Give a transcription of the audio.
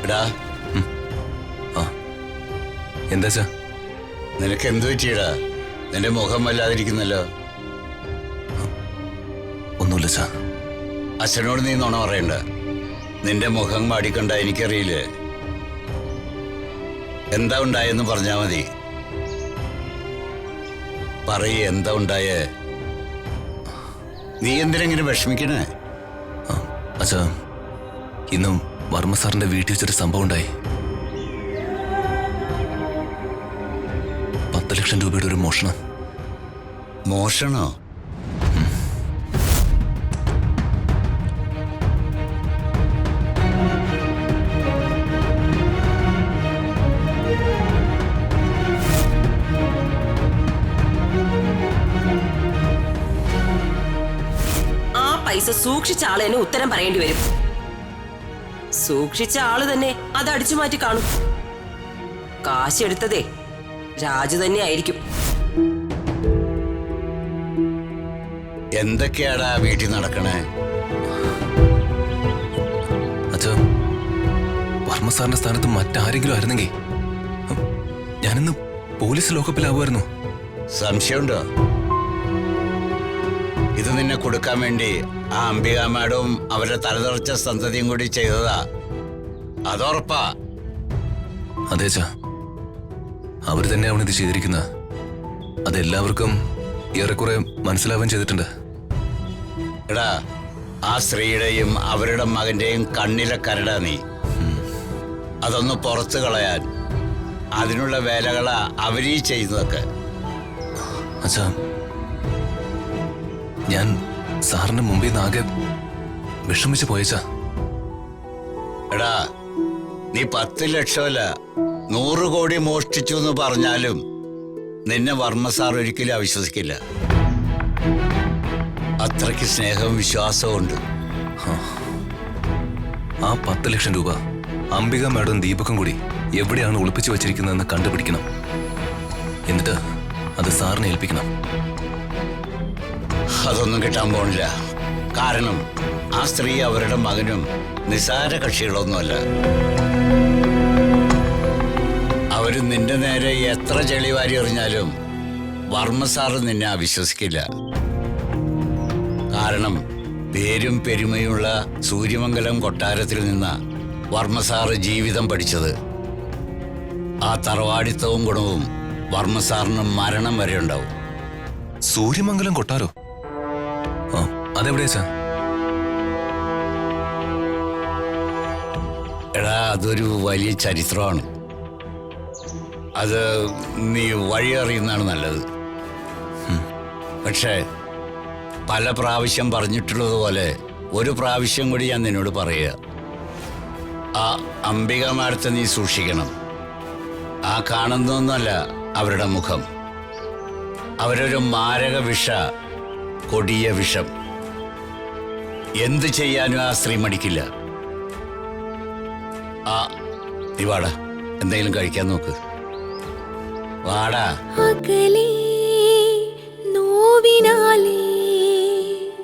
എടാ എന്താ നിനക്ക് എന്തു പറ്റിയടാ? നിന്റെ മുഖം വല്ലാതിരിക്കുന്നല്ലോ. ഒന്നുമില്ല ചാ. അച്ഛനോട് നീ നുണ പറയണ്ട. നിന്റെ മുഖം മാടിക്കണ്ട, എനിക്കറിയില്ലേ. എന്താ ഉണ്ടായെന്ന് പറഞ്ഞാ മതി. പറയ്, എന്താ ഉണ്ടായേ? നീ എന്തിനെങ്കിലും വിഷമിക്കണേ? അച്ഛാ, ഇന്നും വർമ്മ സാറിന്റെ വീട്ടിൽ വെച്ചൊരു സംഭവം ഉണ്ടായി. 10 ലക്ഷം രൂപയുടെ ഒരു മോഷണം. മോഷണോ? പൈസ സൂക്ഷിച്ച ആളെന്നെ ഉത്തരം പറയേണ്ടി വരും. സൂക്ഷിച്ച ആള് തന്നെ അത് അടിച്ചു മാറ്റി കാണും. കാശെടുത്തതേ രാജു തന്നെ ആയിരിക്കും. എന്തൊക്കെയാടാ വീട്ടിൽ നടക്കണേ? അച്ഛാ, വർമ്മ സാറിന്റെ സ്ഥാനത്ത് മറ്റാരെങ്കിലും ആയിരുന്നെങ്കിൽ ഞാനിന്ന് പോലീസ് ലോക്കപ്പിലാവുമായിരുന്നു. സംശയമുണ്ടോ? ഇത് നിന്നെ കൊടുക്കാൻ വേണ്ടി ആ അംബിക മാഡവും അവരുടെ തലതെറിച്ച സന്തതിയും കൂടി ചെയ്തതാ. അതുറപ്പാ. അതെ ചാ, അവര് തന്നെയാണ് ഇത് ചെയ്തിരിക്കുന്നത്. അതെല്ലാവർക്കും ഏറെക്കുറെ മനസ്സിലാവാൻ ചെയ്തിട്ടുണ്ട്. എടാ, ആ സ്ത്രീയുടെയും അവരുടെ മകന്റെയും കണ്ണിലെ കരടാ നീ. അതൊന്ന് പുറത്തു കളയാൻ അതിനുള്ള വേലകളാ അവരീ ചെയ്യുന്നതൊക്കെ. അച്ഛാ, ഞാൻ സാറിന് മുമ്പിൽ നിന്ന് ആകെ വിഷമിച്ചു പോയച്ചാ. എടാ, നീ 10 ലക്ഷമല്ല 100 കോടി മോഷ്ടിച്ചു എന്ന് പറഞ്ഞാലും നിന്നെ വർമ്മ സാർ ഒരിക്കലും അവിശ്വസിക്കില്ല. അത്രയ്ക്ക് സ്നേഹവും വിശ്വാസവും ഉണ്ട്. ആ 10 ലക്ഷം രൂപ അംബിക മാഡവും ദീപക്കും കൂടി എവിടെയാണ് ഒളിപ്പിച്ചു വച്ചിരിക്കുന്നതെന്ന് കണ്ടുപിടിക്കണം. എന്നിട്ട് അത് സാറിനെ ഏൽപ്പിക്കണം. അതൊന്നും കിട്ടാൻ പോണില്ല. കാരണം ആ സ്ത്രീ അവരുടെ മകനും നിസാര കക്ഷികളൊന്നുമല്ല. അവര് നിന്റെ നേരെ എത്ര ചെളി വാരി എറിഞ്ഞാലും വർമ്മ സാറ് നിന്നെ അവിശ്വസിക്കില്ല. കാരണം പേരും പെരുമയുള്ള സൂര്യമംഗലം കൊട്ടാരത്തിൽ നിന്ന വർമ്മ സാറ് ജീവിതം പഠിച്ചത്. ആ തറവാടിത്തവും ഗുണവും വർമ്മ സാറിന് മരണം വരെ ഉണ്ടാവും. സൂര്യമംഗലം കൊട്ടാരോ? അതെവിടെയാ? എടാ, അതൊരു വലിയ ചരിത്രമാണ്. അത് നീ വഴി അറിയുന്നതാണ് നല്ലത്. പക്ഷേ പല പ്രാവശ്യം പറഞ്ഞിട്ടുള്ളതുപോലെ ഒരു പ്രാവശ്യം കൂടി ഞാൻ നിന്നോട് പറയുക. ആ അംബിക മാഡത്തെ നീ സൂക്ഷിക്കണം. ആ കാണുന്നൊന്നുമല്ല അവരുടെ മുഖം. അവരൊരു മാരക കൊടിയ വിഷം. എന്ത് ചെയ്യാനും ആ സ്ത്രീ മടിക്കില്ല. നീ വാടാ, എന്തെങ്കിലും കഴിക്കാൻ നോക്ക്. വാടാ. അകലേ നോവിനാലേ